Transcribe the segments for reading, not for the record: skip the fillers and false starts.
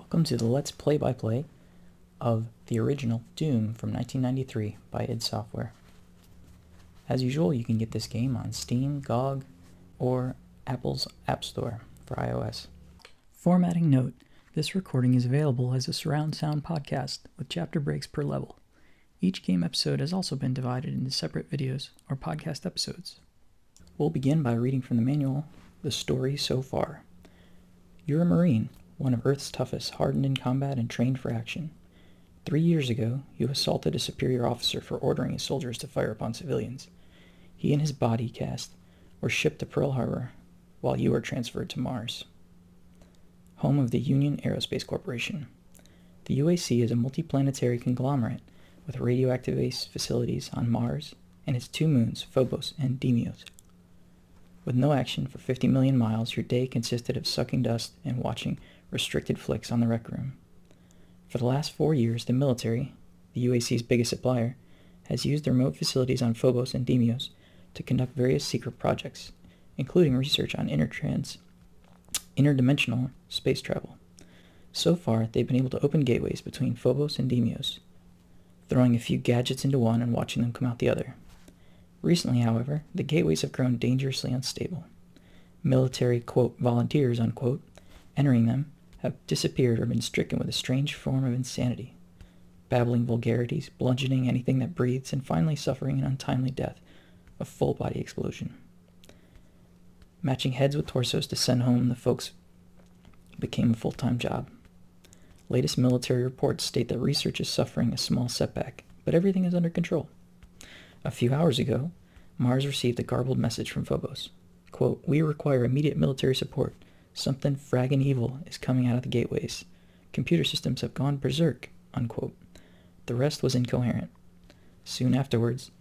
Welcome to the Let's Play-by-Play of the original Doom from 1993 by id Software. As usual, you can get this game on Steam, GOG, or Apple's App Store for iOS. Formatting note, this recording is available as a surround sound podcast with chapter breaks per level. Each game episode has also been divided into separate videos or podcast episodes. We'll begin by reading from the manual, the story so far. You're a Marine, one of Earth's toughest, hardened in combat and trained for action. 3 years ago, you assaulted a superior officer for ordering his soldiers to fire upon civilians. He and his body cast were shipped to Pearl Harbor, while you were transferred to Mars, home of the Union Aerospace Corporation. The UAC is a multiplanetary conglomerate with radioactive waste facilities on Mars and its 2 moons, Phobos and Deimos. With no action for 50 million miles, your day consisted of sucking dust and watching restricted flicks on the rec room. For the last 4 years, the military, the UAC's biggest supplier, has used the remote facilities on Phobos and Deimos to conduct various secret projects, including research on interdimensional space travel. So far, they've been able to open gateways between Phobos and Deimos, throwing a few gadgets into one and watching them come out the other. Recently, however, the gateways have grown dangerously unstable. Military, quote, volunteers, unquote, entering them have disappeared or been stricken with a strange form of insanity, babbling vulgarities, bludgeoning anything that breathes, and finally suffering an untimely death, a full-body explosion. Matching heads with torsos to send home the folks became a full-time job. Latest military reports state that research is suffering a small setback, but everything is under control. A few hours ago, Mars received a garbled message from Phobos. Quote, "We require immediate military support. Something fraggin' evil is coming out of the gateways. Computer systems have gone berserk," unquote. The rest was incoherent. Soon afterwards,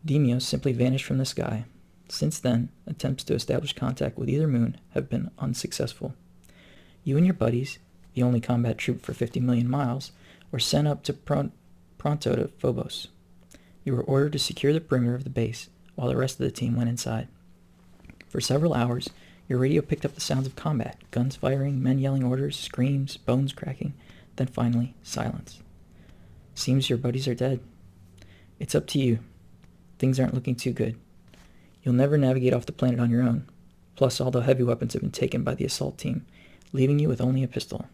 Deimos simply vanished from the sky. Since then, attempts to establish contact with either moon have been unsuccessful. You and your buddies, the only combat troop for 50 million miles, were sent up to Pronto to Phobos. You were ordered to secure the perimeter of the base, while the rest of the team went inside. For several hours, your radio picked up the sounds of combat, guns firing, men yelling orders, screams, bones cracking, then finally, silence. Seems your buddies are dead. It's up to you. Things aren't looking too good. You'll never navigate off the planet on your own. Plus, all the heavy weapons have been taken by the assault team, leaving you with only a pistol.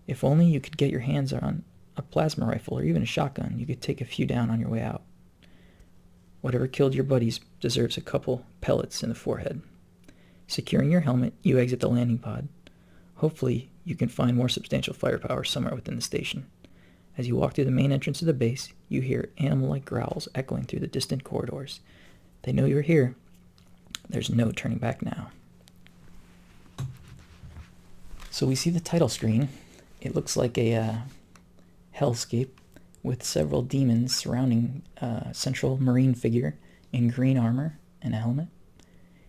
If only you could get your hands on a plasma rifle or even a shotgun, you could take a few down on your way out. Whatever killed your buddies deserves a couple pellets in the forehead. Securing your helmet, you exit the landing pod. Hopefully, you can find more substantial firepower somewhere within the station. As you walk through the main entrance of the base, you hear animal-like growls echoing through the distant corridors. They know you're here. There's no turning back now. So we see the title screen. It looks like a hellscape with several demons surrounding a central marine figure in green armor and a helmet.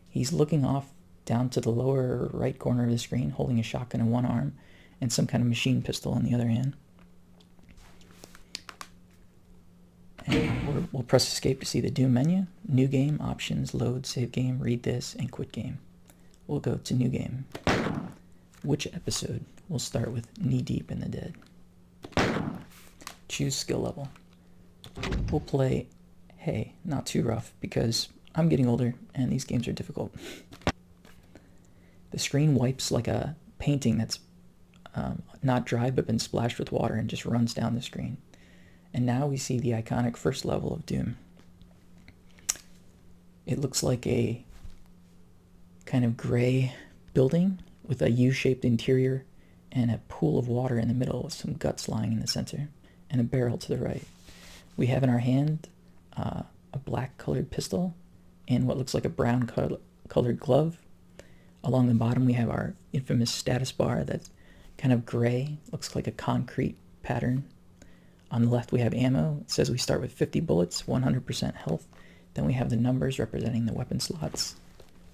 He's looking off down to the lower right corner of the screen, holding a shotgun in one arm and some kind of machine pistol in the other hand. And we'll press escape to see the Doom menu. New game, options, load, save game, read this, and quit game. We'll go to new game. Which episode? We'll start with Knee Deep in the Dead. Choose skill level. We'll play, hey, not too rough, because I'm getting older and these games are difficult. The screen wipes like a painting that's not dry but been splashed with water and just runs down the screen. And now we see the iconic first level of Doom. It looks like a kind of gray building with a U-shaped interior and a pool of water in the middle with some guts lying in the center and a barrel to the right. We have in our hand a black colored pistol and what looks like a brown colored glove. Along the bottom we have our infamous status bar that's kind of gray, looks like a concrete pattern. On the left we have ammo. It says we start with 50 bullets, 100% health. Then we have the numbers representing the weapon slots,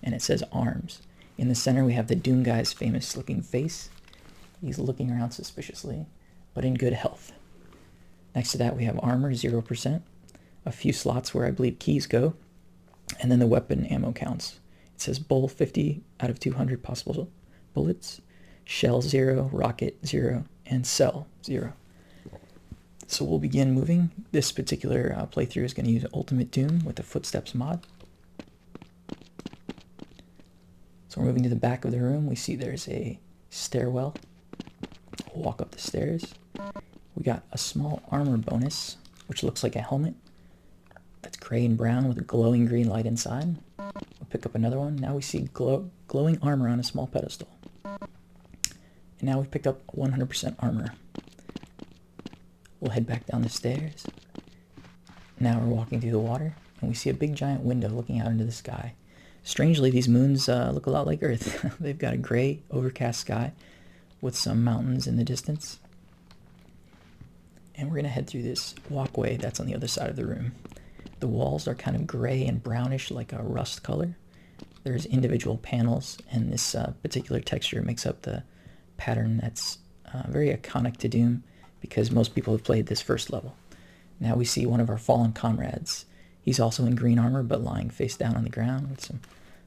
and it says arms. In the center we have the Doom guy's famous looking face. He's looking around suspiciously, but in good health. Next to that we have armor, 0%, a few slots where I believe keys go, and then the weapon ammo counts. It says bull 50 out of 200 possible bullets, Shell 0, Rocket 0, and Cell 0. So we'll begin moving. This particular playthrough is going to use Ultimate Doom with the Footsteps mod. So we're moving to the back of the room. We see there's a stairwell. We'll walk up the stairs. We got a small armor bonus, which looks like a helmet. That's gray and brown with a glowing green light inside. We'll pick up another one. Now we see glowing armor on a small pedestal. And now we've picked up 100% armor. We'll head back down the stairs. Now we're walking through the water, and we see a big giant window looking out into the sky. Strangely, these moons look a lot like Earth. They've got a gray, overcast sky with some mountains in the distance. And we're going to head through this walkway that's on the other side of the room. The walls are kind of gray and brownish, like a rust color. There's individual panels, and this particular texture makes up the pattern that's very iconic to Doom, because most people have played this first level. Now we see one of our fallen comrades. He's also in green armor, but lying face down on the ground with some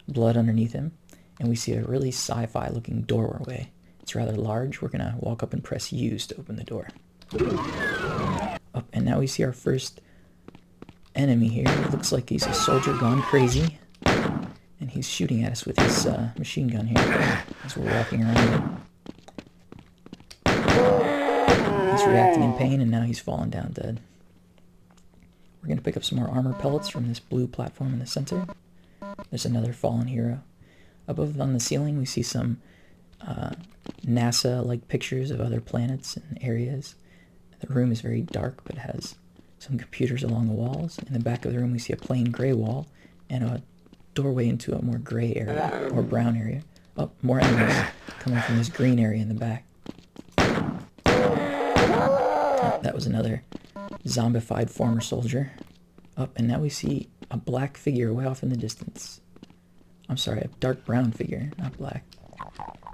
blood underneath him. And we see a really sci-fi looking doorway. It's rather large. We're gonna walk up and press Use to open the door. Up, and now we see our first enemy here. It looks like he's a soldier gone crazy, and he's shooting at us with his machine gun here as we're walking around him. He's reacting in pain, and now he's fallen down dead. We're going to pick up some more armor pellets from this blue platform in the center. There's another fallen hero. Above on the ceiling, we see some NASA-like pictures of other planets and areas. The room is very dark, but has some computers along the walls. In the back of the room, we see a plain gray wall and a doorway into a more gray area, or brown area. Oh, more enemies coming from this green area in the back. That was another zombified former soldier. Up, and now we see a black figure way off in the distance. I'm sorry, a dark brown figure, not black.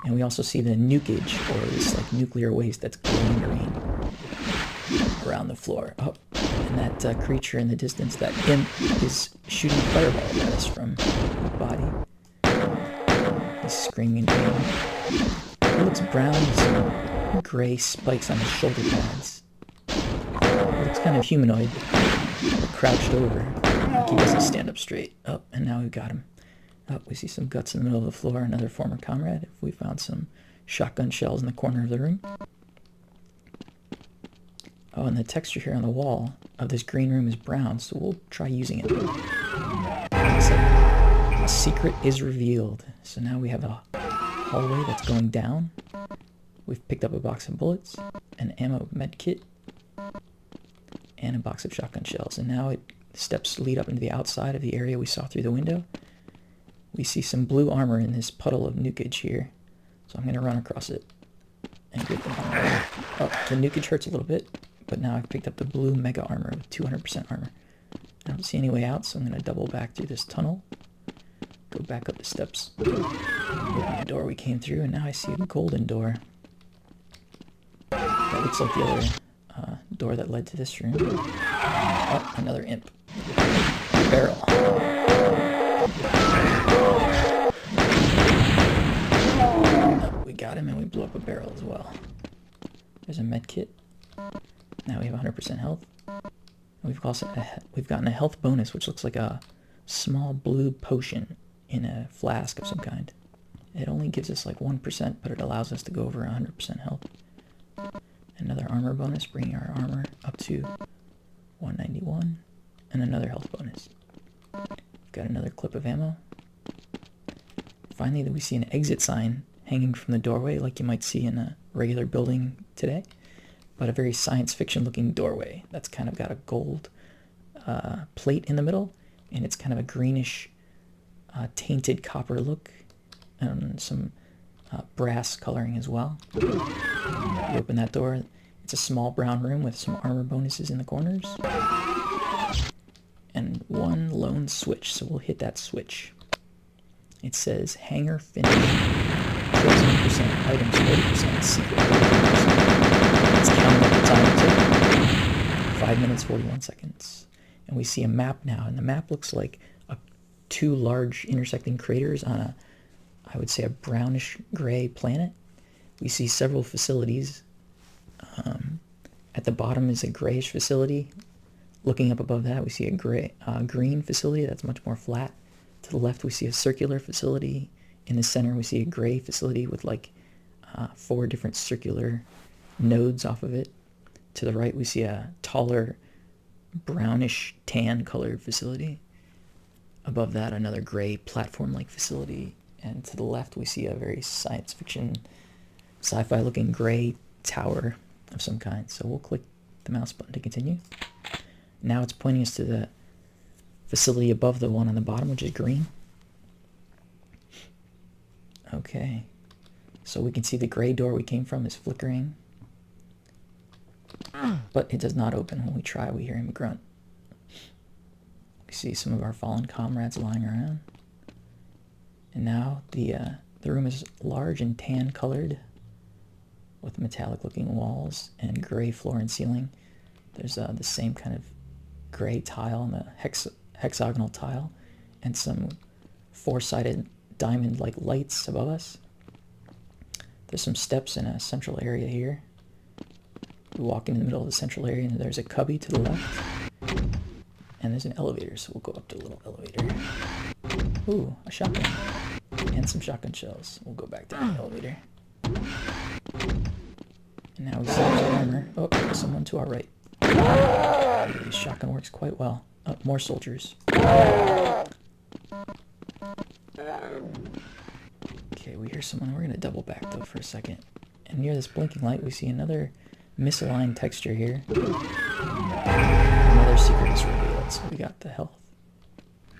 And we also see the nukage, or this like nuclear waste that's glowing green around the floor. Oh, and that creature in the distance, that imp, is shooting fireballs at us from his body. He's screaming in pain. He looks brown with some gray spikes on his shoulder pads. He looks kind of humanoid, crouched over, like he doesn't stand up straight. Oh, and now we've got him. Oh, we see some guts in the middle of the floor, another former comrade. We found some shotgun shells in the corner of the room. Oh, and the texture here on the wall of this green room is brown, so we'll try using it. It's like a secret is revealed. So now we have a hallway that's going down. We've picked up a box of bullets, an ammo med kit, and a box of shotgun shells. And now steps lead up into the outside of the area we saw through the window. We see some blue armor in this puddle of nukage here. So I'm going to run across it and get the armor. Oh, the nukage hurts a little bit, but now I've picked up the blue mega armor with 200% armor. I don't see any way out, so I'm going to double back through this tunnel. Go back up the steps. Open the door we came through, and now I see a golden door. That looks like the other door that led to this room. Oh, another imp. Barrel. Oh, we got him, and we blew up a barrel as well. There's a med kit. Now we have 100% health. We've gotten a health bonus, which looks like a small blue potion in a flask of some kind. It only gives us like 1%, but it allows us to go over 100% health. Another armor bonus, bringing our armor up to 191, and another health bonus. We've got another clip of ammo. Finally, we see an exit sign hanging from the doorway, like you might see in a regular building today, but a very science fiction looking doorway that's kind of got a gold plate in the middle, and it's kind of a greenish tainted copper look, and some brass coloring as well. You open that door, it's a small brown room with some armor bonuses in the corners, and one lone switch, so we'll hit that switch. It says hangar finish, 13%, items 40%, secret 30%. It's counting up the time it took, 5 minutes 41 seconds. And we see a map now, and the map looks like two large intersecting craters on a, I would say, a brownish gray planet we see several facilities. At the bottom is a grayish facility. Looking up above that, we see a green facility that's much more flat. To the left, we see a circular facility. In the center, we see a gray facility with like 4 different circular nodes off of it. To the right, we see a taller, brownish tan colored facility. Above that, another gray platform-like facility. And to the left, we see a very science fiction, sci-fi looking gray tower of some kind. So we'll click the mouse button to continue. Now it's pointing us to the facility above the one on the bottom, which is green. Okay, so we can see the gray door we came from is flickering, but it does not open. When we try, we hear him grunt. We see some of our fallen comrades lying around. And now the room is large and tan colored with metallic looking walls and gray floor and ceiling. There's the same kind of gray tile on the hexagonal tile and some 4-sided diamond-like lights above us. There's some steps in a central area here. We walk in the middle of the central area and there's a cubby to the left. And there's an elevator, so we'll go up to the little elevator. Ooh, a shotgun. And some shotgun shells. We'll go back down the elevator. And now we see some armor. Oh, there's someone to our right. The shotgun works quite well. Oh, more soldiers. Okay, we hear someone. We're going to double back though for a second. And near this blinking light, we see another misaligned texture here. Another secret is revealed. So we got the health.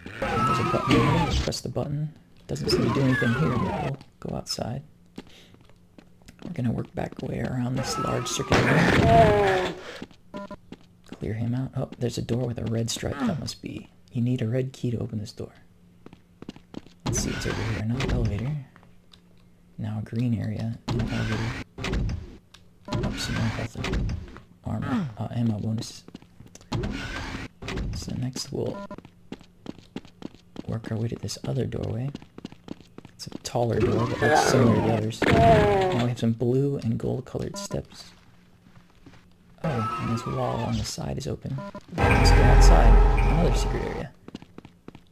And there's a button here. We'll press the button. Doesn't seem to do anything here, but we'll go outside. We're going to work back way around this large circular room. Clear him out. Oh, there's a door with a red stripe. That must be... You need a red key to open this door. Let's see what's over here. Another elevator. Now a green area. An elevator. Oh, some more health and armor. Ammo bonus. So next we'll work our way to this other doorway. It's a taller door, but looks similar to the others. Now we have some blue and gold colored steps. Oh, and this wall on the side is open. Let's go outside. Another secret area.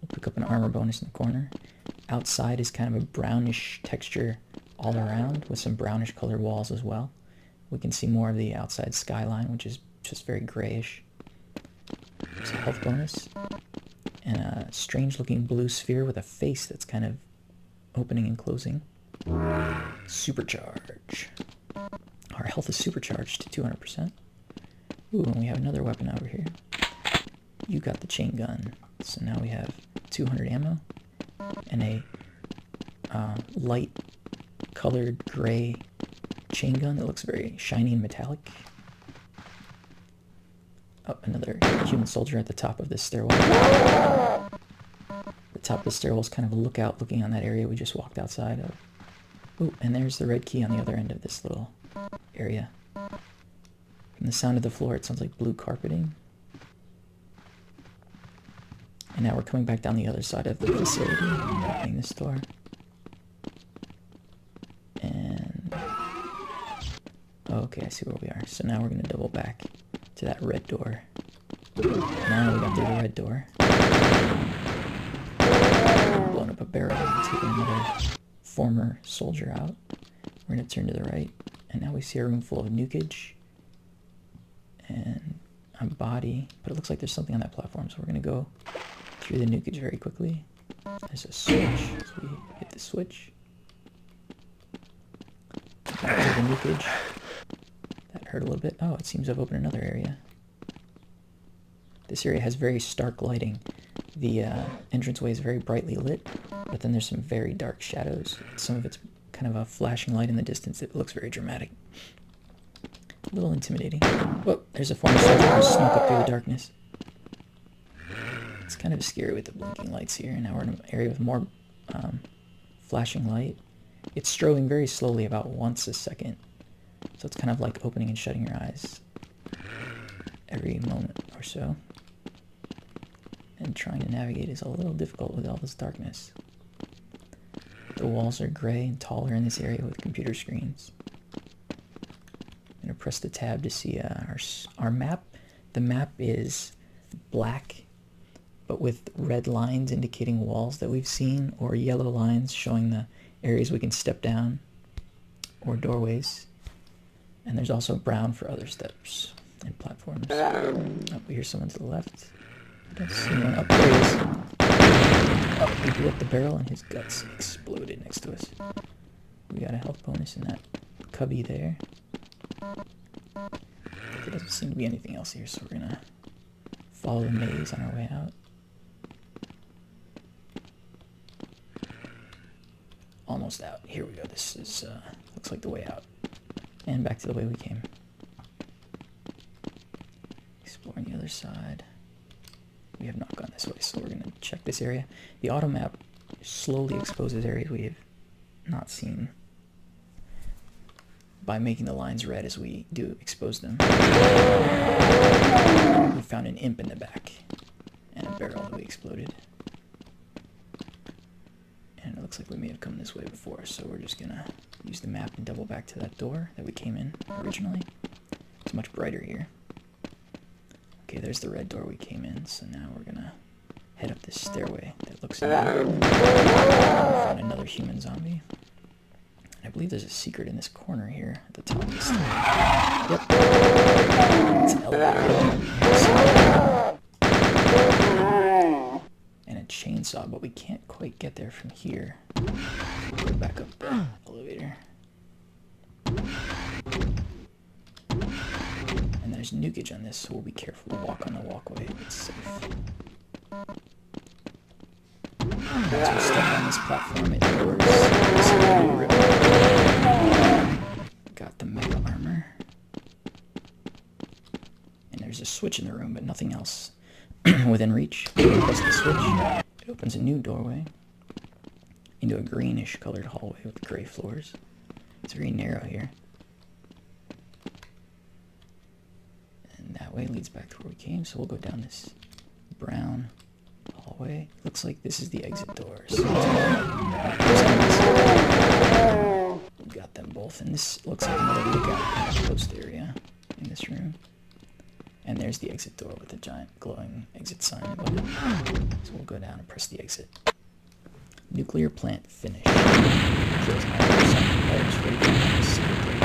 We'll pick up an armor bonus in the corner. Outside is kind of a brownish texture all around with some brownish colored walls as well. We can see more of the outside skyline, which is just very grayish. There's a health bonus. And a strange looking blue sphere with a face that's kind of opening and closing. Supercharge. Our health is supercharged to 200%. Ooh, and we have another weapon over here. You got the chain gun. So now we have 200 ammo and a light colored gray chain gun that looks very shiny and metallic. Oh, another human soldier at the top of this stairwell. The top of the stairwell is kind of a lookout looking on that area we just walked outside of. Ooh, and there's the red key on the other end of this little area. From the sound of the floor, it sounds like blue carpeting. And now we're coming back down the other side of the facility, opening this door. And... okay, I see where we are. So now we're going to double back to that red door. Now we got through the red door. Blown up a barrel and taken another former soldier out. We're going to turn to the right. And now we see a room full of nukage. And a body. But it looks like there's something on that platform. So we're going to go through the nukage very quickly. There's a switch. So we hit the switch. Back to the nukage. That hurt a little bit. Oh, it seems to have opened another area. This area has very stark lighting. The entranceway is very brightly lit, but then there's some very dark shadows. Some of it's kind of a flashing light in the distance. It looks very dramatic. A little intimidating. Whoa, there's a former soldier who snuck up through the darkness. It's kind of scary with the blinking lights here. Now we're in an area with more flashing light. It's strobing very slowly, about once a second. So it's kind of like opening and shutting your eyes every moment or so. And trying to navigate is a little difficult with all this darkness. The walls are gray and taller in this area with computer screens. press the tab to see our map. The map is black, but with red lines indicating walls that we've seen, or yellow lines showing the areas we can step down, or doorways. And there's also brown for other steps and platforms. Oh, we hear someone to the left. I don't see anyone. Up there he is. Oh, he blew up the barrel and his guts exploded next to us. We got a health bonus in that cubby there. There doesn't seem to be anything else here, so we're gonna follow the maze on our way out. Almost out. Here we go. This is looks like the way out. And back to the way we came. Exploring the other side. We have not gone this way, so we're gonna check this area. The auto map slowly exposes areas we have not seen by making the lines red as we do expose them. We found an imp in the back and a barrel that we exploded. And it looks like we may have come this way before, so we're just gonna use the map and double back to that door that we came in originally. It's much brighter here. Okay, there's the red door we came in, so now we're gonna head up this stairway that looks new. Found another human zombie. I believe there's a secret in this corner here at the top of the stairs. Yep. It's an elevator. And a chainsaw, but we can't quite get there from here. We'll go back up the elevator. And there's nukage on this, so we'll be careful to walk on the walkway. It's safe. As we step on this platform, it lowers some blue ribbon. Got the mega armor. And there's a switch in the room, but nothing else within reach. Press the switch. It opens a new doorway into a greenish colored hallway with gray floors. It's very narrow here. And that way leads back to where we came, so we'll go down this brown hallway. Looks like this is the exit doors. So we got them both, and this looks like another lookout kind of post area in this room. And there's the exit door with the giant glowing exit sign above it. So we'll go down and press the exit. Nuclear plant finished. Kills 90% items ready for the secret gate.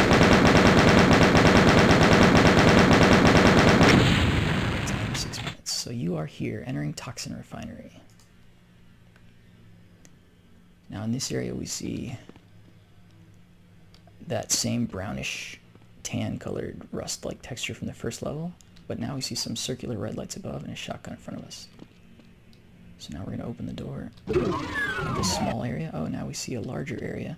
Time 6 minutes. So you are here, entering toxin refinery. Now in this area we see that same brownish tan colored rust-like texture from the first level, but now we see some circular red lights above and a shotgun in front of us. So now we're going to open the door in this small area. Oh, now we see a larger area.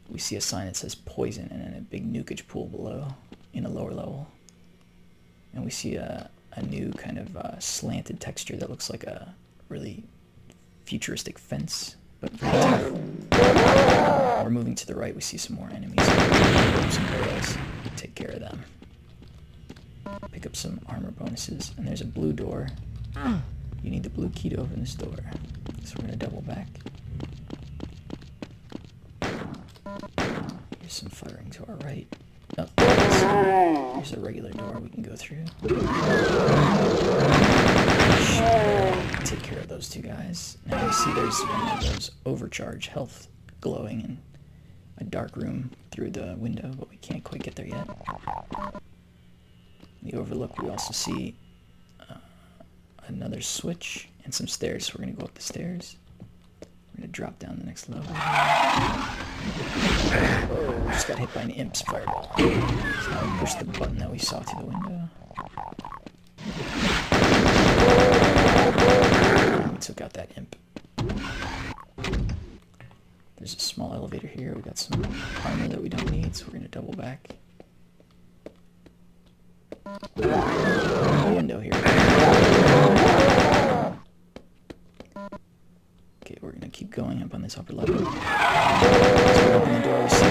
We see a sign that says poison and then a big nukage pool below in a lower level. And we see a new kind of slanted texture that looks like a really futuristic fence, but very tough. We're moving to the right, we see some more enemies. Some barrels. Take care of them. Pick up some armor bonuses, and there's a blue door. You need the blue key to open this door. So we're gonna double back. Here's some firing to our right. Oh, here's a regular door we can go through. Take care of those two guys. Now you see there's one of those overcharge health glowing in a dark room through the window, but we can't quite get there yet. In the overlook we also see another switch and some stairs, so we're going to go up the stairs. We're going to drop down the next level. Oh, we just got hit by an imp's fireball. So now we push the button that we saw through the window. And we took out that imp. There's a small elevator here. We got some armor that we don't need, so we're going to double back. A window here. Okay, we're gonna keep going up on this upper level. So we open the door, we see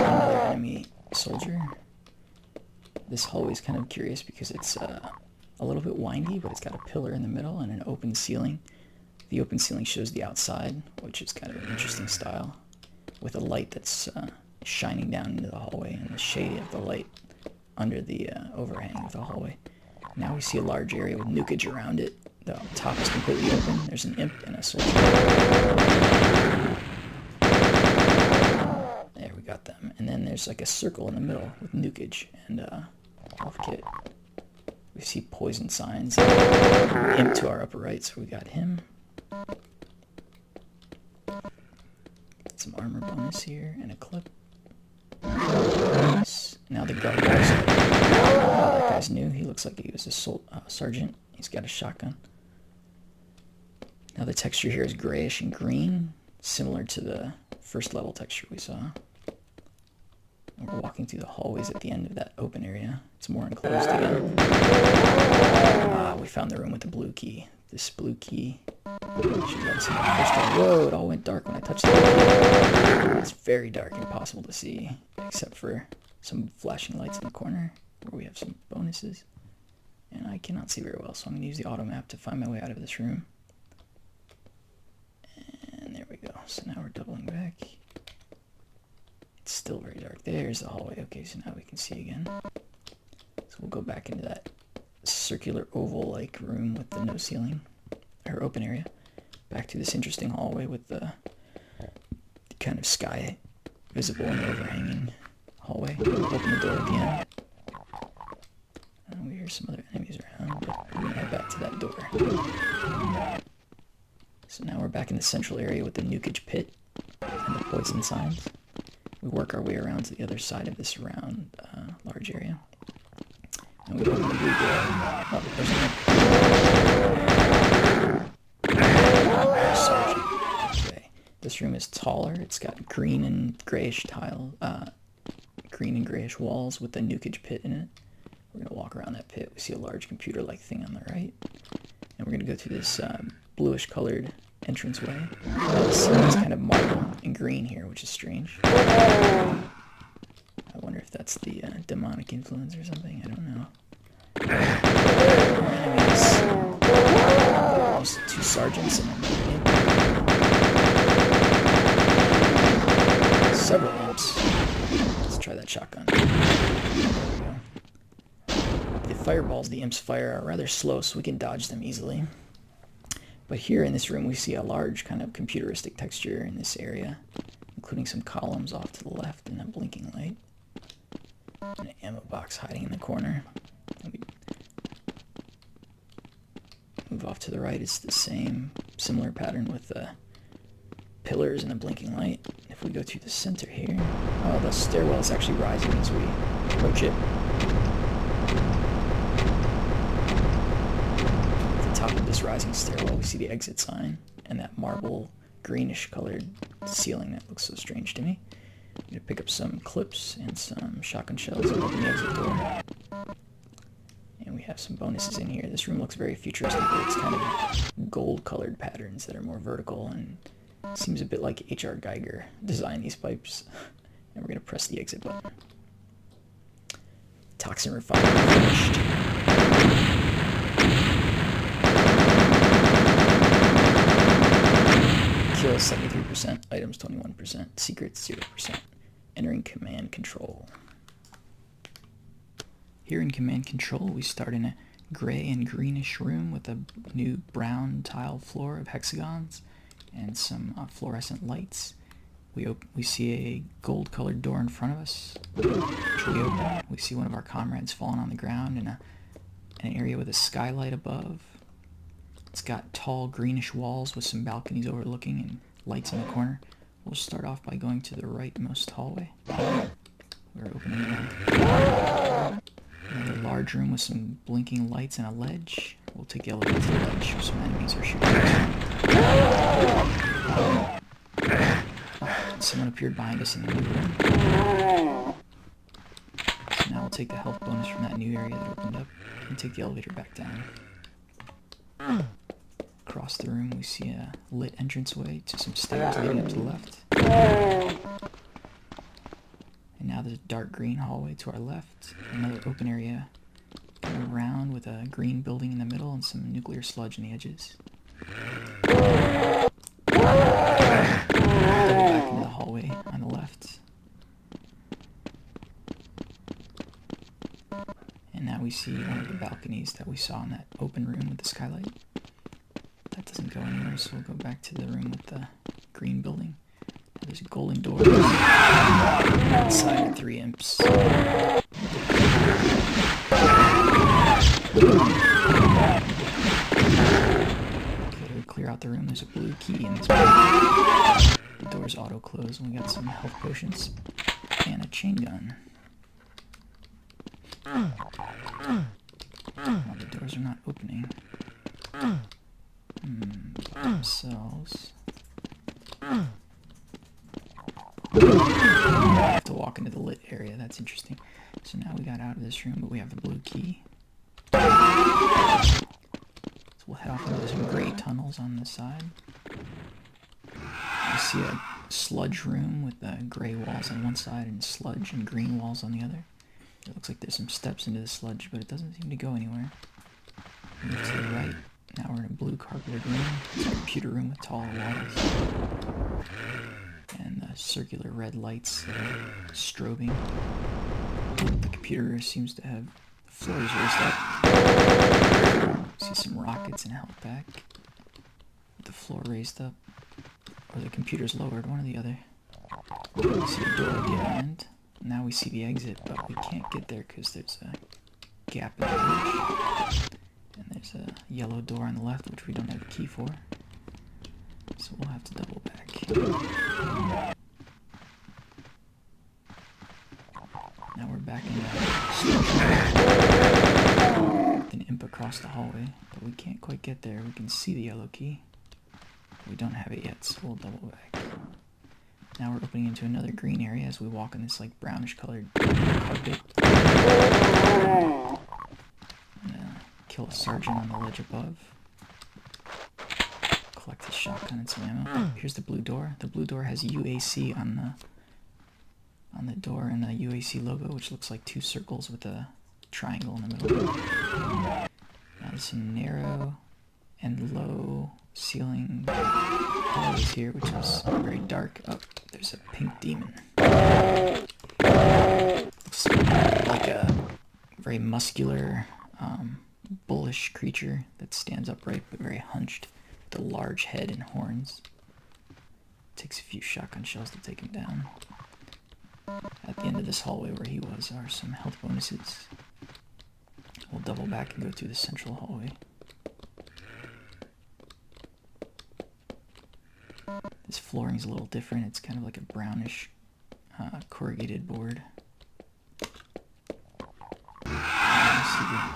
another enemy soldier. This hallway is kind of curious because it's a little bit windy, but it's got a pillar in the middle and an open ceiling. The open ceiling shows the outside, which is kind of an interesting style. with a light that's shining down into the hallway and the shade of the light under the overhang of the hallway. Now we see a large area with nukage around it. The top is completely open. There's an imp and a soldier. There, we got them. And then there's like a circle in the middle with nukage and health kit. We see poison signs. Imp to our upper right, so we got him. Some armor bonus here and a clip. Nice. Now the guard guys. That guy's new. He looks like he was a sergeant. He's got a shotgun. Now the texture here is grayish and green, similar to the first level texture we saw. And we're walking through the hallways at the end of that open area. It's more enclosed again. We found the room with the blue key. This blue key should let us in the first time. Whoa, it all went dark when I touched the blue key. It's very dark and impossible to see, except for some flashing lights in the corner where we have some bonuses. And I cannot see very well, so I'm going to use the auto map to find my way out of this room. And there we go. So now we're doubling back. It's still very dark. There's the hallway. Okay, so now we can see again. So we'll go back into that circular oval-like room with the no ceiling, or open area. Back to this interesting hallway with the kind of sky visible in the overhanging hallway. We'll open the door again. And we hear some other enemies around, but we're going to head back to that door. So now we're back in the central area with the nukage pit and the poison signs. We work our way around to the other side of this round, large area. And we open the blue door. Oh, there's a sergeant. Okay. This room is taller. It's got green and grayish green and grayish walls with the nukage pit in it. We're going to walk around that pit. We see a large computer-like thing on the right. And we're going to go through this bluish-colored entranceway. The ceiling is kind of marble and green here, which is strange. I wonder if that's the demonic influence or something. I don't know. Enemies. There's 2 sergeants and an imp. Several imps. Let's try that shotgun. There we go. The fireballs the imps fire are rather slow, so we can dodge them easily. But here in this room we see a large kind of computeristic texture in this area, including some columns off to the left and a blinking light. And an ammo box hiding in the corner. And we move off to the right. It's the same, similar pattern with the pillars and a blinking light. If we go through the center here, oh, the stairwell is actually rising as we approach it. Top of this rising stairwell, we see the exit sign and that marble greenish colored ceiling that looks so strange to me. I'm going to pick up some clips and some shotgun shells and open the exit door. And we have some bonuses in here. This room looks very futuristic, but it's kind of gold colored patterns that are more vertical and seems a bit like H.R. Geiger designed these pipes. And we're going to press the exit button. Toxin refinement finished. Kills 73%, items 21%, secrets 0%. Entering command control. Here in command control, we start in a gray and greenish room with a new brown tile floor of hexagons and some fluorescent lights. We see a gold-colored door in front of us, which we open. We see one of our comrades falling on the ground in an area with a skylight above. It's got tall greenish walls with some balconies overlooking and lights in the corner. We'll start off by going to the rightmost hallway. We're opening another large room with some blinking lights and a ledge. We'll take the elevator to the ledge where some enemies are shooting us. Someone appeared behind us in the new room. So now we'll take the health bonus from that new area that opened up and take the elevator back down. Across the room we see a lit entranceway to some stairs leading up to the left. And now there's a dark green hallway to our left. Another open area around with a green building in the middle and some nuclear sludge on the edges. Double back into the hallway on the left. And now we see one of the balconies that we saw in that open room with the skylight. That doesn't go anywhere, so we'll go back to the room with the green building. There's a golden door. Inside 3 imps. Okay, we clear out the room. There's a blue key in this room. The door's auto-closed, and we got some health potions and a chain gun. Well, the doors are not opening. Themselves. I have to walk into the lit area. That's interesting. So now we got out of this room, but we have the blue key. So we'll head off into some gray tunnels on the side. We see a sludge room with gray walls on one side and sludge and green walls on the other. It looks like there's some steps into the sludge, but it doesn't seem to go anywhere. Move to the right. Now we're in a blue carpeted room. It's a computer room with taller walls. And circular red lights that are strobing. The computer seems to have the floors raised up. See some rockets and a health pack. With the floor raised up. Or the computer's lowered, one or the other. We see a door at the other end. Now we see the exit, but we can't get there because there's a gap in the bridge. And there's a yellow door on the left, which we don't have a key for. So we'll have to double back. Now we're back in the structure. With an imp across the hallway, but we can't quite get there. We can see the yellow key. But we don't have it yet, so we'll double back. Now we're opening into another green area as we walk in this like brownish colored carpet. Kill a sergeant on the ledge above. Collect his shotgun and some ammo. Here's the blue door. The blue door has UAC on the door and a UAC logo, which looks like 2 circles with a triangle in the middle. Now there's some narrow and low ceiling hallways here, which is very dark. Oh, there's a pink demon. Looks like a very muscular, bullish creature that stands upright but very hunched, with a large head and horns. Takes a few shotgun shells to take him down. At the end of this hallway where he was are some health bonuses. We'll double back and go through the central hallway. This flooring's a little different. It's kind of like a brownish corrugated board.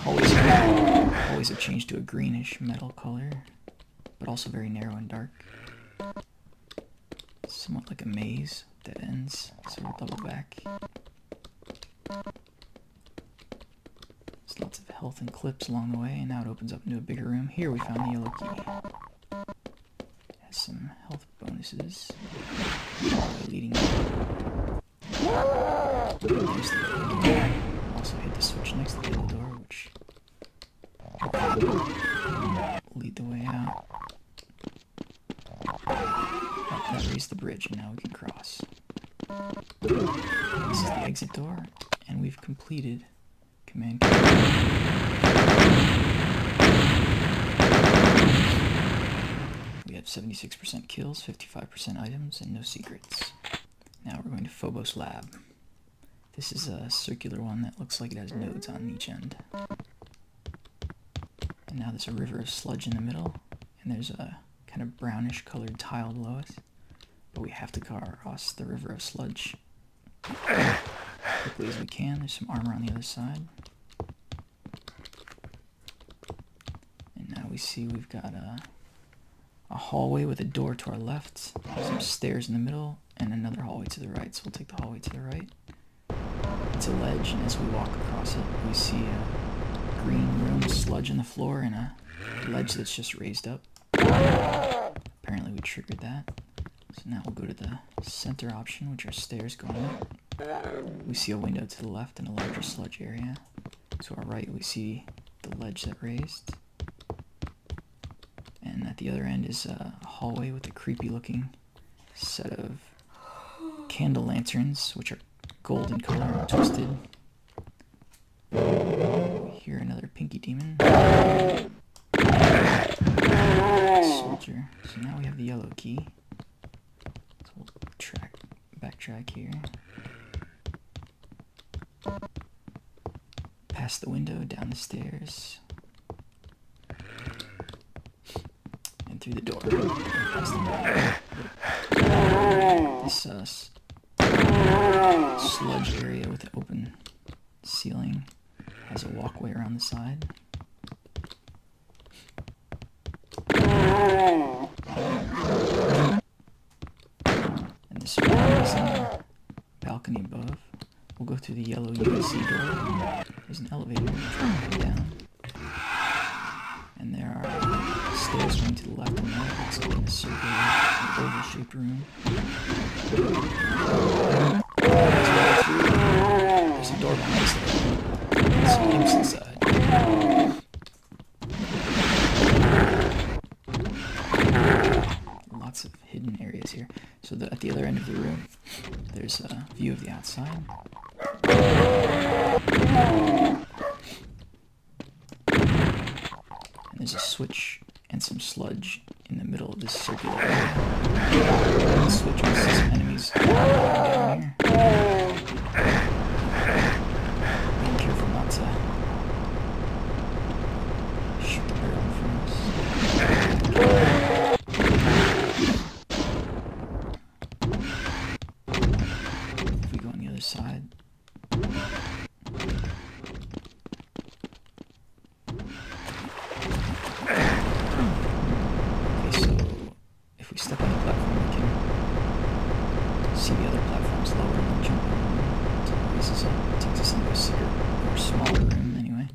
Hallways have changed to a greenish metal color, but also very narrow and dark. Somewhat like a maze that ends, so we'll double back. There's lots of health and clips along the way, and now it opens up into a bigger room. Here we found the yellow key. It has some health bonuses. Hallway leading up. There's the yellow key. Also hit the switch next to the yellow door, which will lead the way out. Oh, that raised the bridge, and now we can cross. This is the exit door, and we've completed command. We have 76% kills, 55% items, and no secrets. Now we're going to Phobos Lab. This is a circular one that looks like it has nodes on each end. And now there's a river of sludge in the middle, and there's a kind of brownish colored tile below us. But we have to cross the river of sludge quickly as we can. There's some armor on the other side. And now we see we've got a hallway with a door to our left, some stairs in the middle, and another hallway to the right. So we'll take the hallway to the right. It's a ledge, and as we walk across it, we see a green room with sludge on the floor and a ledge that's just raised up. Apparently we triggered that. So now we'll go to the center option, which are stairs going up. We see a window to the left and a larger sludge area. To our right, we see the ledge that raised. And at the other end is a hallway with a creepy looking set of candle lanterns, which are golden color and twisted. Here, another pinky demon. Soldier. So now we have the yellow key. So we'll backtrack here. Past the window, down the stairs. And through the door. Past the door. This sludge area with an open ceiling has a walkway around the side. And this room is in the balcony above. We'll go through the yellow UAC door. There's an elevator going down. And there are stairs going to the left and right. Looks like in a circular, oval-shaped room. There's a door behind us there. Some imps inside. Lots of hidden areas here. So at the other end of the room, there's a view of the outside. And there's a switch and some sludge in the middle of this circular area. The switch was some enemies down here. Being careful not to shoot the barrel in front of us. If we go on the other side. Step on the platform, we can see the other platforms lower and then jump on them. So it raises up, takes us into a secret or smaller room anyway.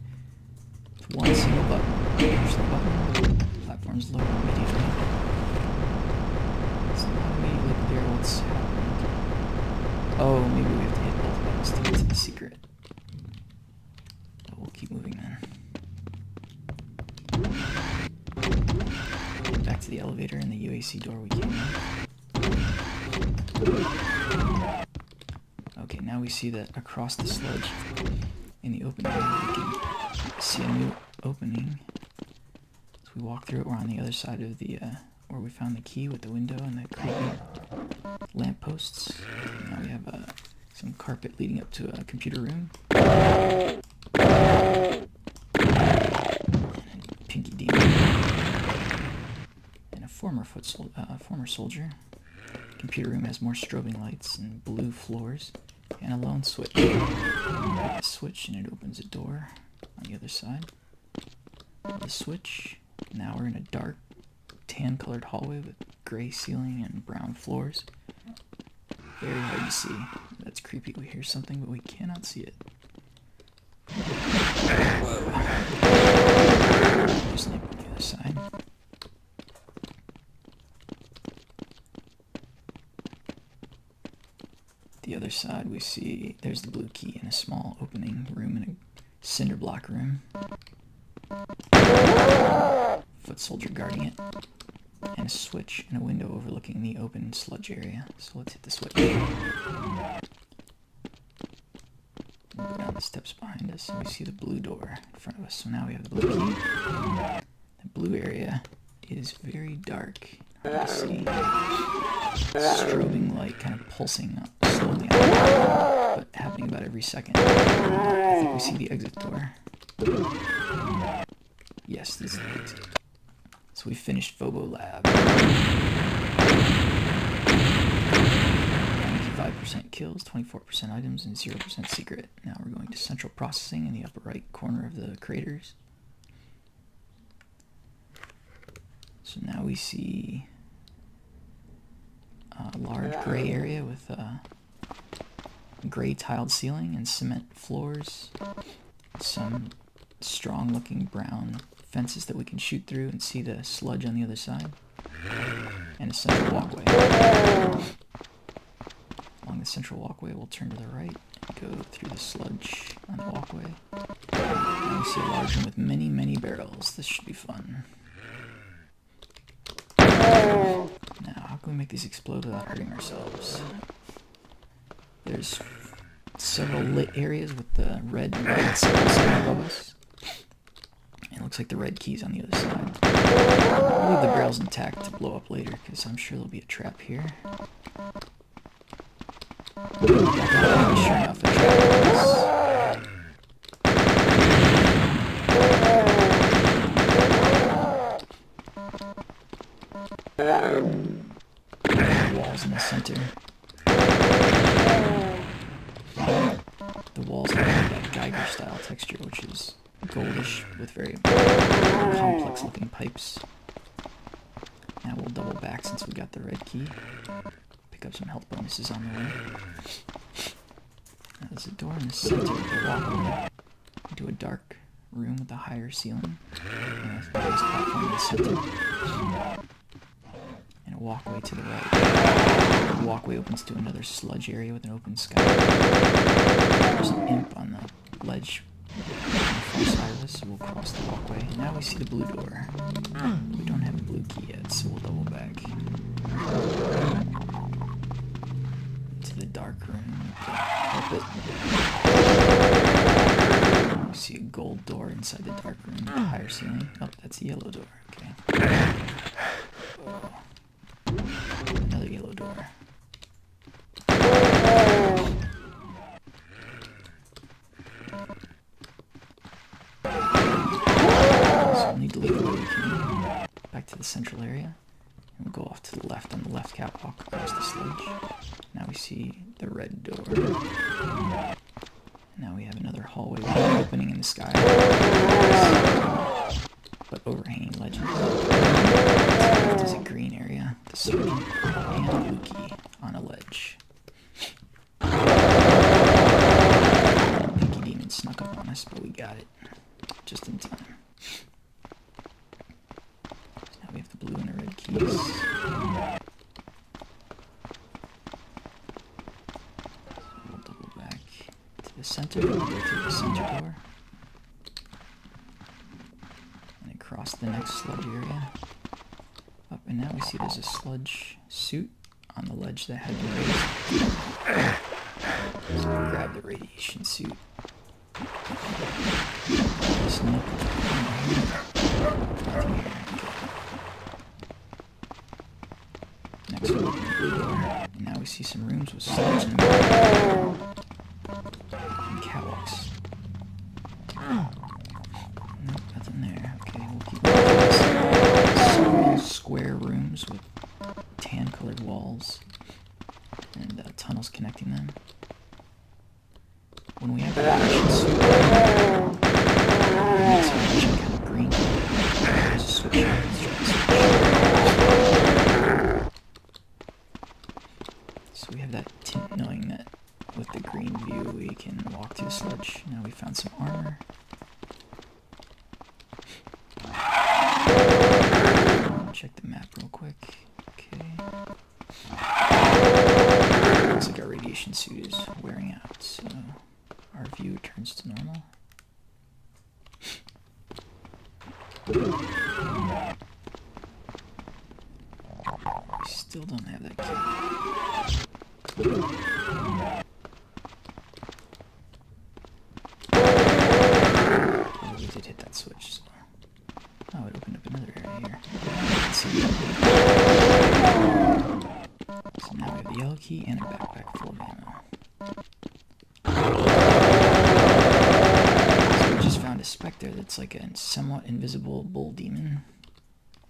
With one single button. Push the button, platforms lower immediately. It's not immediately clear what's happened. Oh, maybe we have to hit both buttons to get to the secret. But we'll keep moving then. Back to the elevator and the UAC door we came in. Okay, now we see that across the sludge in the open area we can see a new opening. So we walk through it, we're on the other side of the, where we found the key with the window and the creepy lampposts. Now we have some carpet leading up to a computer room. And a pinky demon. Former soldier. Computer room has more strobing lights and blue floors, and a lone switch. Hit the switch and it opens a door on the other side. The switch. Now we're in a dark, tan-colored hallway with gray ceiling and brown floors. Very hard to see. That's creepy. We hear something, but we cannot see it. Whoa. Just like on the other side. The other side we see there's the blue key in a small opening room in a cinder block room. Foot soldier guarding it. And a switch and a window overlooking the open sludge area. So let's hit the switch. We'll go down the steps behind us and we see the blue door in front of us. So now we have the blue key. The blue area is very dark. Hard to see. Strobing light kind of pulsing up slowly on the ground, but happening about every second. I think we see the exit door. Yes, this is the exit. So we finished Phobo Lab. 95% kills, 24% items, and 0% secret. Now we're going to central processing in the upper right corner of the craters. So now we see a large gray area with a gray tiled ceiling and cement floors. Some strong looking brown fences that we can shoot through and see the sludge on the other side. And a central walkway. Along the central walkway we'll turn to the right and go through the sludge on the walkway. And we see a large room with many, many barrels. This should be fun. Now, how can we make these explode without hurting ourselves? There's several lit areas with the red lights above us. It looks like the red key's on the other side. I'll leave the barrels intact to blow up later, because I'm sure there'll be a trap here. Sure enough, a trap walls in the center. The walls have that Geiger style texture, which is goldish with very complex looking pipes. Now we'll double back since we got the red key. Pick up some health bonuses on the way. Now there's a door in the center of the walkway into a dark room with a higher ceiling. And a platform in the center. And a walkway to the right. The walkway opens to another sludge area with an open sky. There's an imp on the ledge on the far side of us, so we'll cross the walkway. And now we see the blue door. We don't have a blue key yet, so we'll double back. To the dark room with the carpet. We see a gold door inside the dark room with a higher ceiling. Oh, that's a yellow door. Okay. Oh. Another yellow door. So we'll need to leave the way we came. Back to the central area. And we'll go off to the left on the left catwalk across the sludge. Now we see the red door. Now we have another hallway with an opening in the sky. But overhanging ledges. There's a green area, the sergeant, and a blue key on a ledge. Pinky Demon snuck up on us, but we got it. Just in time. So now we have the blue and the red keys. The center, we'll go through the center door and across the next sludge area up, and now we see there's a sludge suit on the ledge that had been raised, so we'll grab the radiation suit. Next we'll open the blue door, and now we see some rooms with sludge in them. And catwalks. Nope, nothing there. Okay, we'll keep going. Small square rooms with tan colored walls and tunnels connecting them. When we have the radiation suit, it's a kind of green. There's a switch here. So we have that tint knowing that with the green view we can walk through the sludge. Now we found some armor. Check the map real quick. Okay. Looks like our radiation suit is wearing out, so our view returns to normal. We still don't have that key. We did hit that switch, so... Oh, it opened up another area here. Let's see. So now we have the yellow key and a backpack full of ammo. So we just found a specter that's like a somewhat invisible bull demon,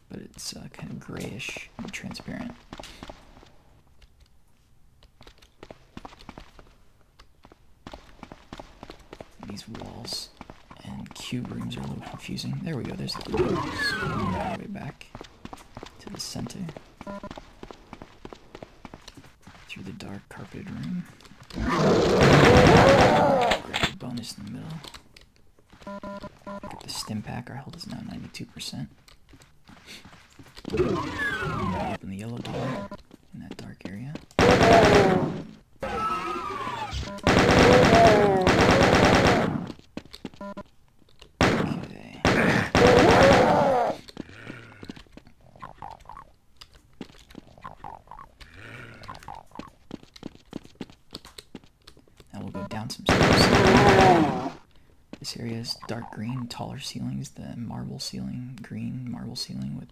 but it's kind of grayish and transparent. These walls and cube rooms are a little confusing. There we go, there's the door. So we'll work our way back to the center. Through the dark carpeted room. Grab a bonus in the middle. Pick up the stim pack, our health is now 92%. Open the yellow door in that dark area. we'll go down some steps. This area is dark green, taller ceilings, the marble ceiling, green marble ceiling with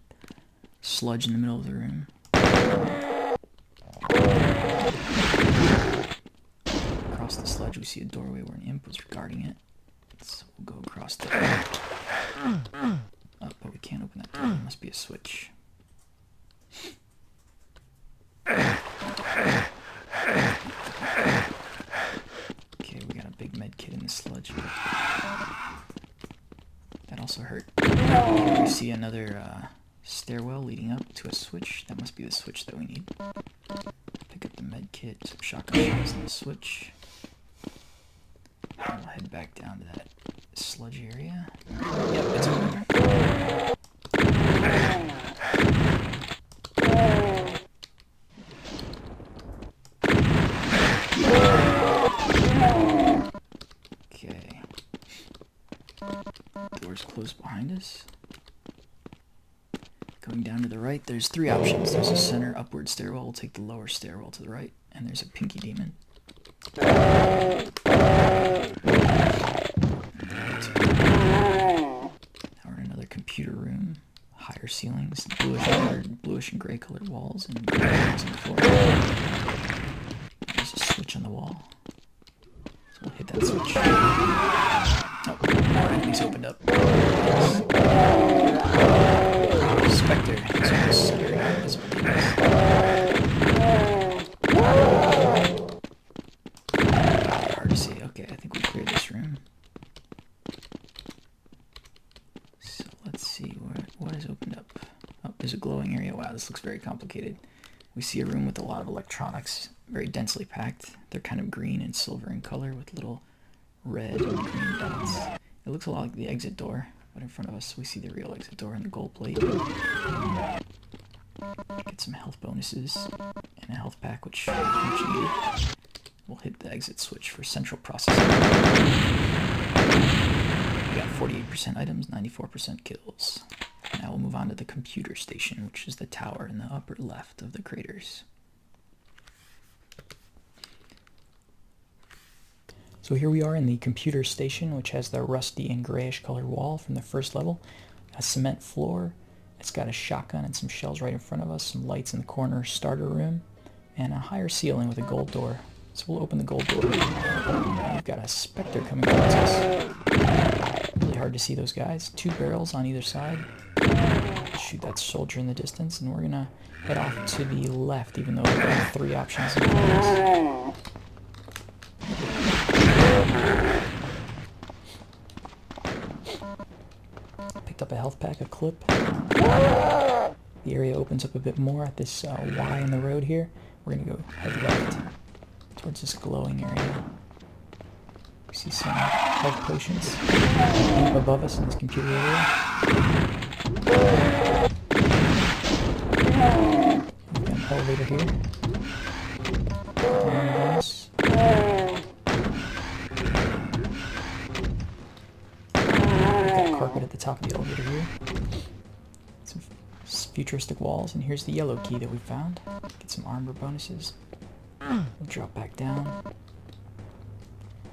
sludge in the middle of the room. Across the sludge we see a doorway where an imp was guarding it. So we'll go across there. Oh, but we can't open that door, there must be a switch. Okay, we got a big med kit in the sludge. That also hurt. Here we see another stairwell leading up to a switch. That must be the switch that we need. Pick up the med kit, some shotgun shells in the switch. And we'll head back down to that sludge area. Yep, it's over. Okay. Door's closed behind us. Going down to the right, there's 3 options. There's a center upward stairwell. We'll take the lower stairwell to the right. And there's a pinky demon. Now we're in another computer room. Higher ceilings, bluish and gray colored walls, and walls on the floor. There's a switch on the wall. So we'll hit that switch. Oh, our enemies opened up. Spectre. It's almost centered on invisible demons. Hard to see. Okay, I think we cleared this room. So let's see what is opened up. Oh, there's a glowing area. Wow, this looks very complicated. We see a room with a lot of electronics, very densely packed. They're kind of green and silver in color with little red and green dots. It looks a lot like the exit door, but in front of us we see the real exit door and the gold plate. Get some health bonuses and a health pack, which is much needed. We'll hit the exit switch for central processing. We got 48% items, 94% kills. Now we'll move on to the computer station, which is the tower in the upper left of the craters. So here we are in the computer station, which has the rusty and grayish colored wall from the first level, a cement floor. It's got a shotgun and some shells right in front of us, some lights in the corner starter room, and a higher ceiling with a gold door. So we'll open the gold door. We've got a specter coming towards us. Really hard to see those guys. 2 barrels on either side. Shoot that soldier in the distance, and we're gonna head off to the left, even though we have 3 options in front of us. Picked up a health pack, a clip. The area opens up a bit more at this Y in the road here. We're gonna go head left towards this glowing area. We see some health potions above us in this computer area. We've got an elevator here. Bonus. Carpet at the top of the elevator here. Some futuristic walls, and here's the yellow key that we found. Get some armor bonuses. We'll drop back down.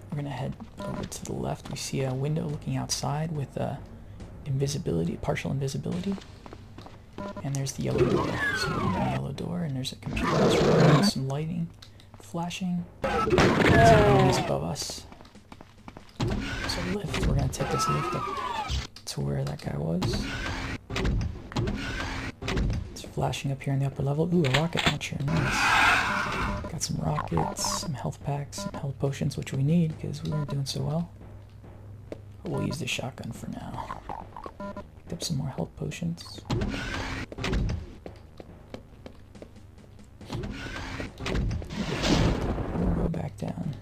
We're gonna head over to the left. We see a window looking outside with invisibility, partial invisibility. And there's the yellow door. So we're in the yellow door, and there's a computer room, some lighting, flashing. Some enemies above us. There's a lift. We're gonna take this lift up to where that guy was. It's flashing up here in the upper level. Ooh, a rocket launcher. Nice. Got some rockets, some health packs, some health potions, which we need because we weren't doing so well. But we'll use the shotgun for now. Picked up some more health potions. We'll go back down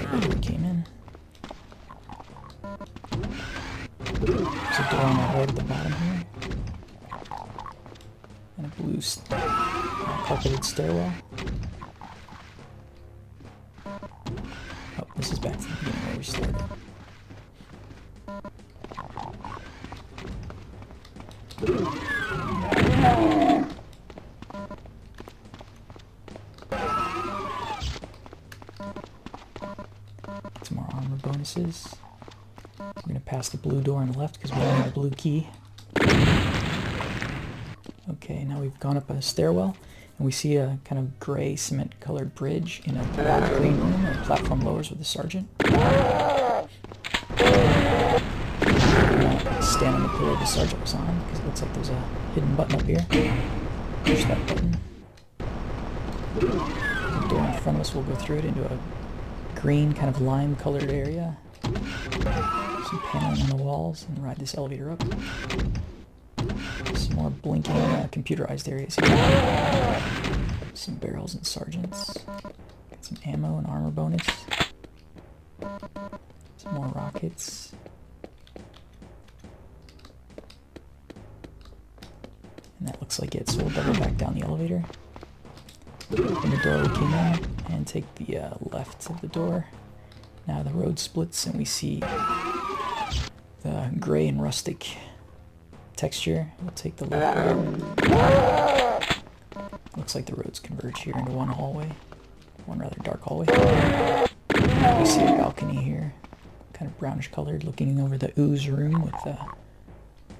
where we came in. There's a door on the right at the bottom here. And a blue carpeted stairwell. Oh, this is back to the beginning where we started. bonuses. We're going to pass the blue door on the left because we only have a blue key. Okay, now we've gone up a stairwell, and we see a kind of gray cement-colored bridge in a black green room, and a platform lowers with the sergeant. Stand on the pillar the sergeant was on, because it looks like there's a hidden button up here. Push that button. The door in front of us will go through it into a green, kind of lime-colored area. Some paneling on the walls, and ride this elevator up. Some more blinking computerized areas here. Some barrels and sergeants. Got some ammo and armor bonus. Some more rockets. And that looks like it, so we'll double back down the elevator. Open the door we came in, and take the left of the door. Now the road splits, and we see the gray and rustic texture. We'll take the left road. Looks like the roads converge here into one hallway. One rather dark hallway. We see a balcony here, kind of brownish colored, looking over the ooze room with the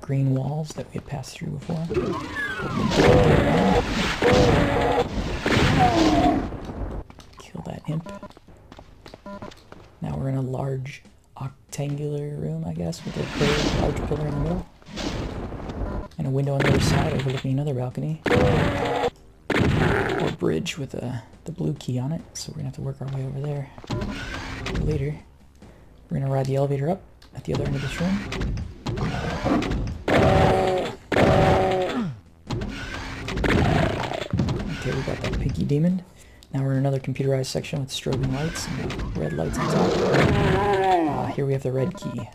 green walls that we had passed through before. Kill that imp. Now we're in a large octangular room, I guess, with a large pillar in the middle. And a window on the other side overlooking another balcony. Or bridge with the blue key on it, so we're going to have to work our way over there. Later, we're going to ride the elevator up at the other end of this room. Okay, we got that pinky demon. Now we're in another computerized section with strobing lights and red lights on top. Here we have the red key.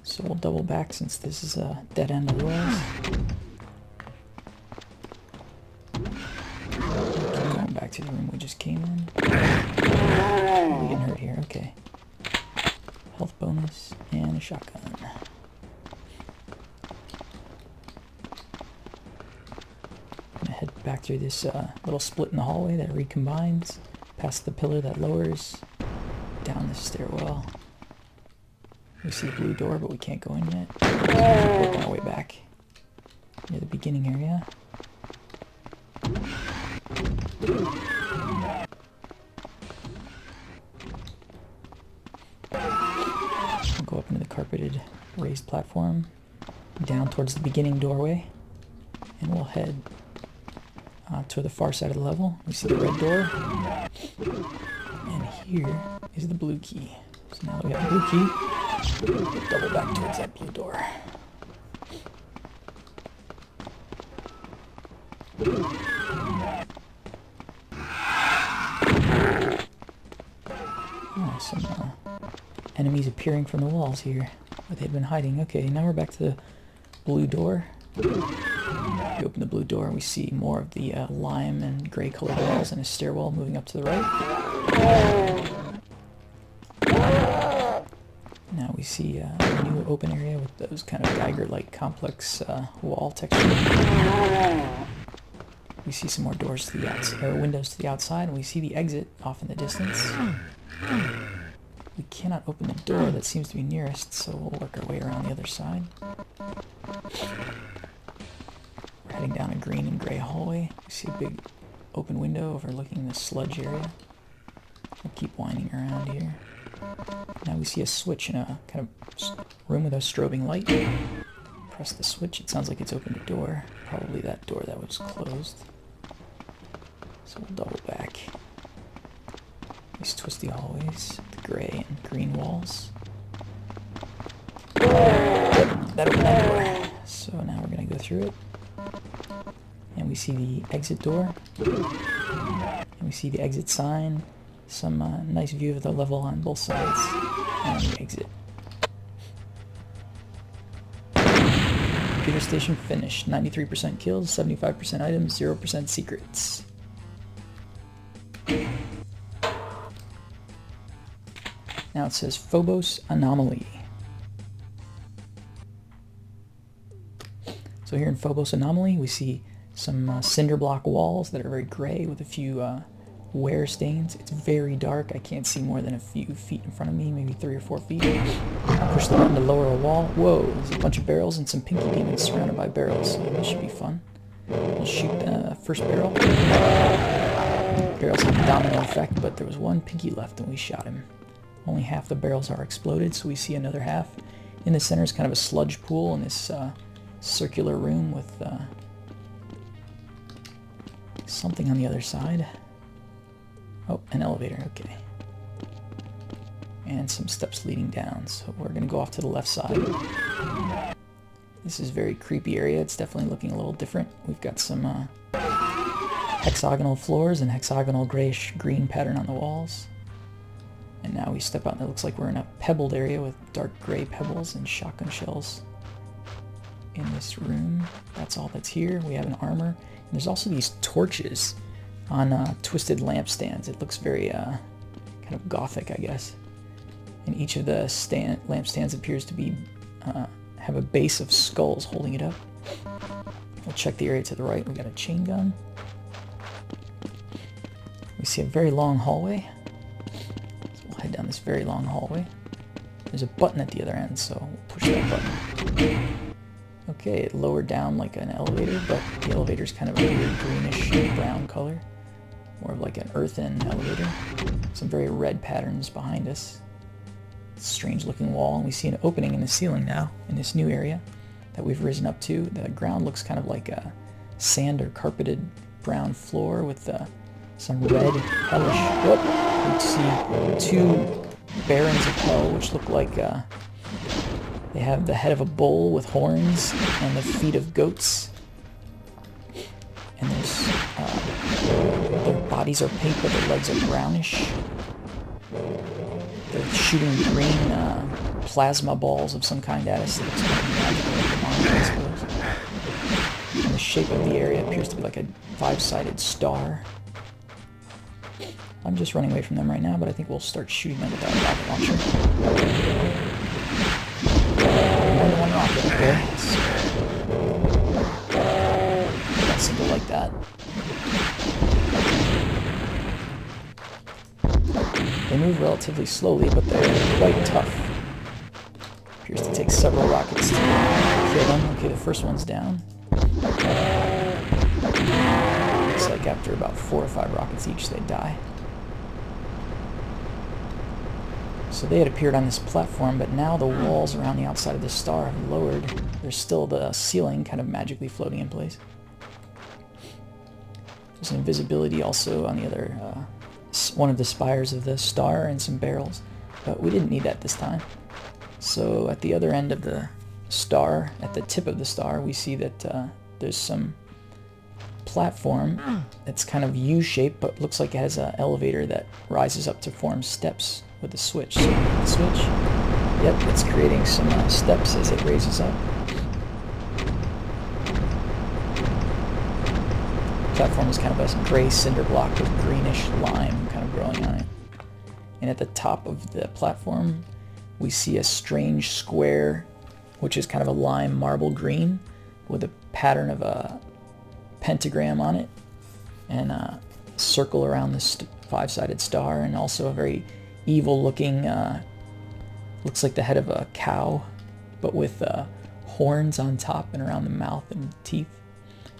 So we'll double back since this is a dead end otherwise. Keep going back to the room we just came in. We getting hurt here, okay. Health bonus and a shotgun. Head back through this little split in the hallway that recombines, past the pillar that lowers, down the stairwell. We see a blue door, but we can't go in yet. So we'll keep working our way back near the beginning area. We'll go up into the carpeted raised platform, down towards the beginning doorway, and we'll head to the far side of the level. We see the red door, and here is the blue key. So now that we have the blue key, we'll double back towards that blue door. Oh, some enemies appearing from the walls here, where they've been hiding. Okay, now we're back to the blue door. We open the blue door and we see more of the lime and gray colored walls and a stairwell moving up to the right. Now we see a new open area with those kind of Geiger-like complex wall texture. We see some more doors to the outside, or windows to the outside, and we see the exit off in the distance. We cannot open the door that seems to be nearest, so we'll work our way around the other side. We're heading down a green and gray hallway. We see a big open window overlooking the sludge area. We'll keep winding around here. Now we see a switch in a kind of room with a strobing light. Press the switch, it sounds like it's opened a door. Probably that door that was closed. So we'll double back. These twisty hallways, the gray and green walls. That opened that door. So now we're going to go through it. And we see the exit door. And we see the exit sign. Some nice view of the level on both sides. And the exit. Computer station finished. 93% kills, 75% items, 0% secrets. Now it says Phobos Anomaly. So here in Phobos Anomaly, we see some cinder block walls that are very gray with a few wear stains. It's very dark. I can't see more than a few feet in front of me, maybe 3 or 4 feet. I push the button to lower a wall. Whoa, there's a bunch of barrels and some pinky demons surrounded by barrels. So this should be fun. We'll shoot the first barrel. Barrels have a domino effect, but there was one pinky left and we shot him. Only half the barrels are exploded, so we see another half. In the center is kind of a sludge pool in this circular room with something on the other side. Oh, an elevator, okay. And some steps leading down, so we're gonna go off to the left side. This is a very creepy area. It's definitely looking a little different. We've got some hexagonal floors and hexagonal grayish-green pattern on the walls. And now we step out and it looks like we're in a pebbled area with dark gray pebbles and shotgun shells in this room. That's all that's here. We have an armor. And there's also these torches on twisted lampstands. It looks very kind of gothic, I guess. And each of the lampstands appears to be have a base of skulls holding it up. We'll check the area to the right. We got a chain gun. We see a very long hallway. So we'll head down this very long hallway. There's a button at the other end, so we'll push that button. Okay, it lowered down like an elevator, but the elevator's kind of a weird greenish brown color. More of like an earthen elevator. Some very red patterns behind us. Strange looking wall, and we see an opening in the ceiling now in this new area that we've risen up to. The ground looks kind of like a sand or carpeted brown floor with some red hellish. Whoop! We see 2 barons of hell, which look like they have the head of a bull with horns and the feet of goats. And there's their bodies are pink, but their legs are brownish. They're shooting green plasma balls of some kind at us. It looks kind of magical, like a monster, I suppose. And the shape of the area appears to be like a 5-sided star. I'm just running away from them right now, but I think we'll start shooting them with that rocket launcher. More than one rocket, okay. Got something like that. They move relatively slowly, but they're quite tough. Appears to take several rockets to kill them. Okay, the first one's down. Looks like after about 4 or 5 rockets each, they die. So they had appeared on this platform, but now the walls around the outside of the star have lowered. There's still the ceiling kind of magically floating in place. There's invisibility also on the other one of the spires of the star and some barrels, but we didn't need that this time. So at the other end of the star, at the tip of the star, we see that there's some platform that's kind of U-shaped, but looks like it has an elevator that rises up to form steps with a switch. So the switch, yep, it's creating some steps as it raises up. Platform is kind of a gray cinder block with greenish lime kind of growing on it. And at the top of the platform, we see a strange square, which is kind of a lime marble green with a pattern of a pentagram on it and a circle around this 5-sided star, and also a very evil looking, looks like the head of a cow, but with horns on top and around the mouth and teeth.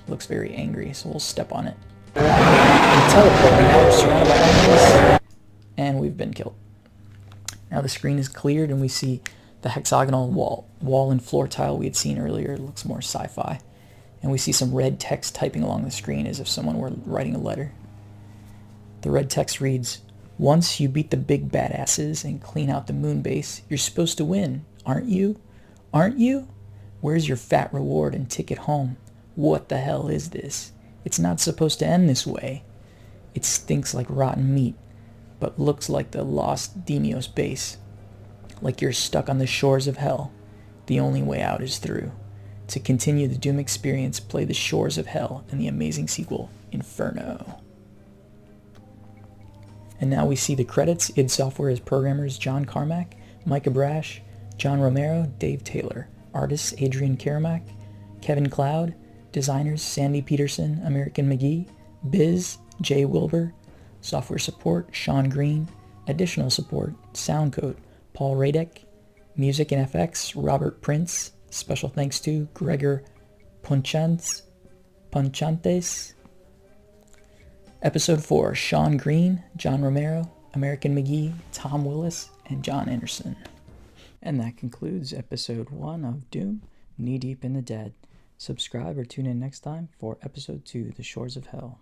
Looks very angry, so we'll step on it. And teleport, and now we're surrounded by enemies, and we've been killed. Now the screen is cleared, and we see the hexagonal wall and floor tile we had seen earlier. It looks more sci-fi. And we see some red text typing along the screen as if someone were writing a letter. The red text reads, "Once you beat the big badasses and clean out the moon base, you're supposed to win, aren't you? Aren't you? Where's your fat reward and ticket home? What the hell is this? It's not supposed to end this way. It stinks like rotten meat, but looks like the lost Demios base. Like you're stuck on the shores of hell. The only way out is through. To continue the Doom experience, play The Shores of Hell and the amazing sequel, Inferno." And now we see the credits. id Software as programmers John Carmack, Micah Brash, John Romero, Dave Taylor. Artists Adrian Karamak, Kevin Cloud. Designers Sandy Peterson, American McGee, Biz, Jay Wilbur, Software support, Sean Green. Additional support, sound code, Paul Radek. Music and FX, Robert Prince. Special thanks to Gregor Ponchantes. Episode 4, Sean Green, John Romero, American McGee, Tom Willis, and John Anderson. And that concludes episode 1 of Doom, Knee Deep in the Dead. Subscribe or tune in next time for episode 2, The Shores of Hell.